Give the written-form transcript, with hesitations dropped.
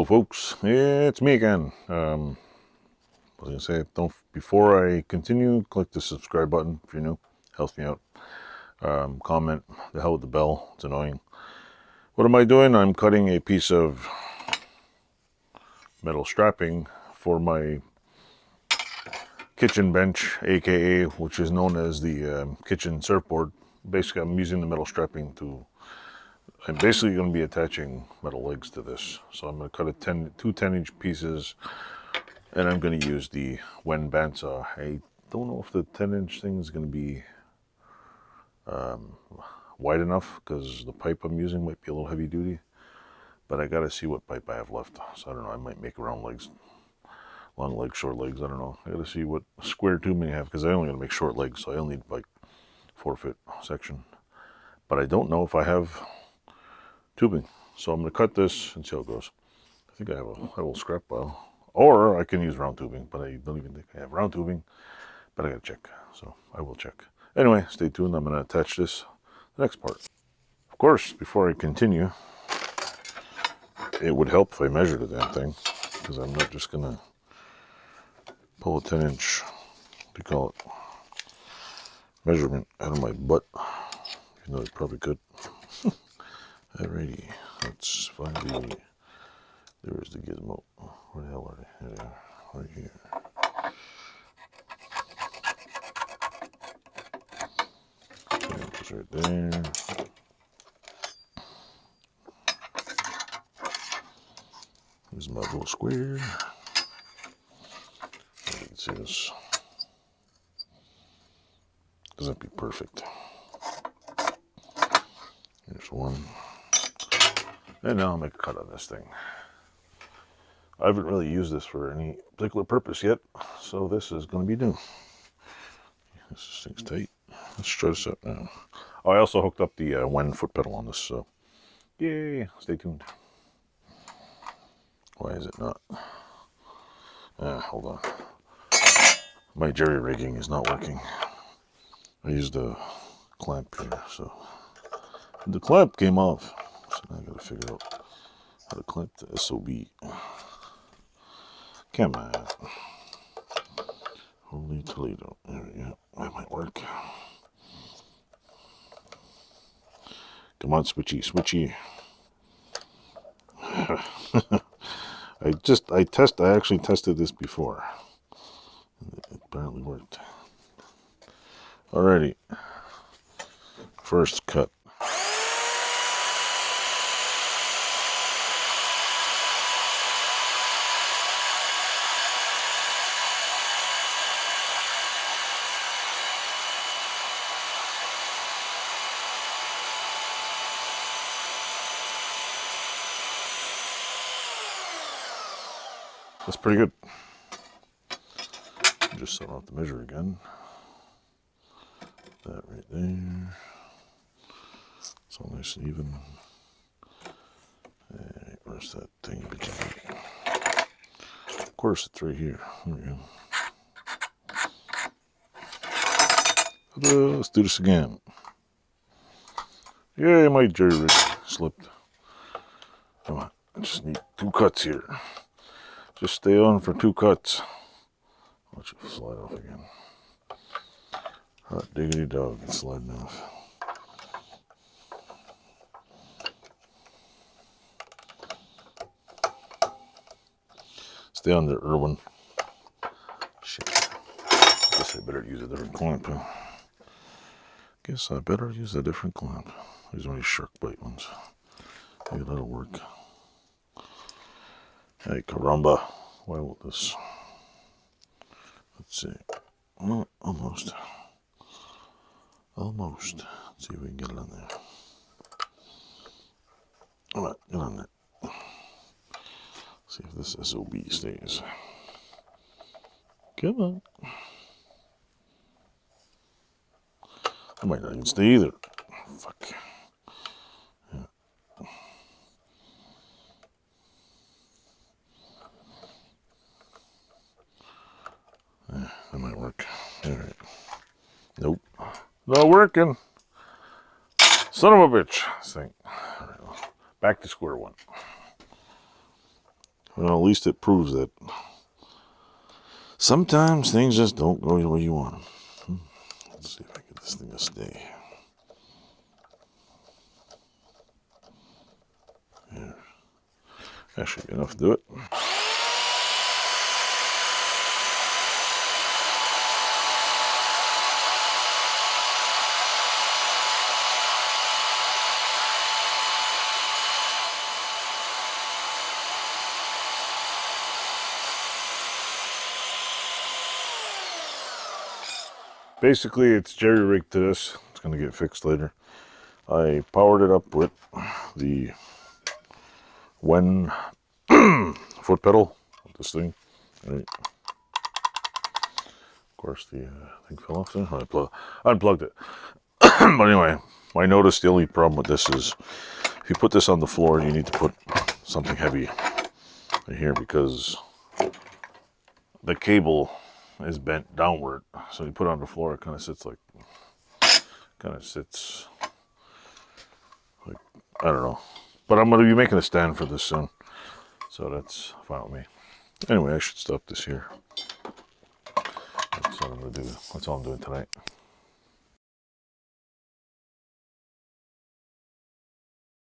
Hello folks, it's me again. I was gonna say, before I continue, click the subscribe button if you're new. Helps me out. Comment, the hell with the bell, it's annoying. What am I doing? I'm cutting a piece of metal strapping for my kitchen bench, aka which is known as the kitchen surfboard. Basically, I'm using the metal strapping I'm basically going to be attaching metal legs to this. So I'm going to cut two 10-inch pieces, and I'm going to use the Wen bandsaw. I don't know if the 10-inch thing is going to be wide enough because the pipe I'm using might be a little heavy duty. But I got to see what pipe I have left. So I don't know, I might make round legs, long legs, short legs, I don't know. I got to see what square tubing I have because I only got to make short legs, so I only need like 4-foot section. But I don't know if I have tubing. So I'm going to cut this and see how it goes. I think I have a little scrap pile. Or I can use round tubing, but I don't even think I have round tubing. But I got to check. So I will check. Anyway, stay tuned. I'm going to attach this, the next part. Of course, before I continue, it would help if I measured the damn thing. Because I'm not just going to pull a 10-inch, what do you call it, measurement out of my butt. Even though I probably could. Alrighty, let's find there's the gizmo. Where the hell are they? There they are, right here. It's right there. Here's my little square. You can see this. Doesn't be perfect. Here's one. And now I'll make a cut on this thing. I haven't really used this for any particular purpose yet, so this is going to be new. This thing's tight. Let's try this out now. Oh, I also hooked up the Wen foot pedal on this, so yay! Stay tuned. Why is it not? Hold on. My jerry rigging is not working. I used a clamp here, so the clamp came off. So now I gotta figure out how to clamp the SOB. Come on. Holy Toledo. There we go. That might work. Come on, switchy, switchy. I actually tested this before. It apparently worked. Alrighty. First cut. That's pretty good. Just so I don't have to measure again. That right there. It's all nice and even. Alright, where's that thing? Of course, it's right here. There we go. Let's do this again. Yay, my jerry rig slipped. Come on, I just need 2 cuts here. Just stay on for 2 cuts. Watch it slide off again. Hot diggity dog, it's sliding off. Stay on there, Irwin. Shit. Guess I better use a different clamp. Guess I better use a different clamp. These are only shark bite ones. Maybe that'll work. Hey, caramba. Why won't this? Let's see. Oh, almost. Almost. Let's see if we can get it on there. All right, get on there. See if this SOB stays. Come on. I might not even stay either. Fuck. Yeah. That might work. Alright. Nope. Not working. Son of a bitch. This thing. Alright, well, back to square one. Well, at least it proves that sometimes things just don't go the way you want them. Let's see if I get this thing to stay. Yeah. That should be enough to do it. Basically, it's jerry-rigged to this. It's going to get fixed later. I powered it up with the foot pedal with this thing. Right. Of course, the thing fell off there. I unplugged it. But anyway, I noticed the only problem with this is if you put this on the floor, you need to put something heavy in here because the cable is bent downward. So you put it on the floor, it kind of sits like, I don't know. But I'm going to be making a stand for this soon. So that's fine with me. Anyway, I should stop this here. That's what I'm going to do. That's all I'm doing tonight.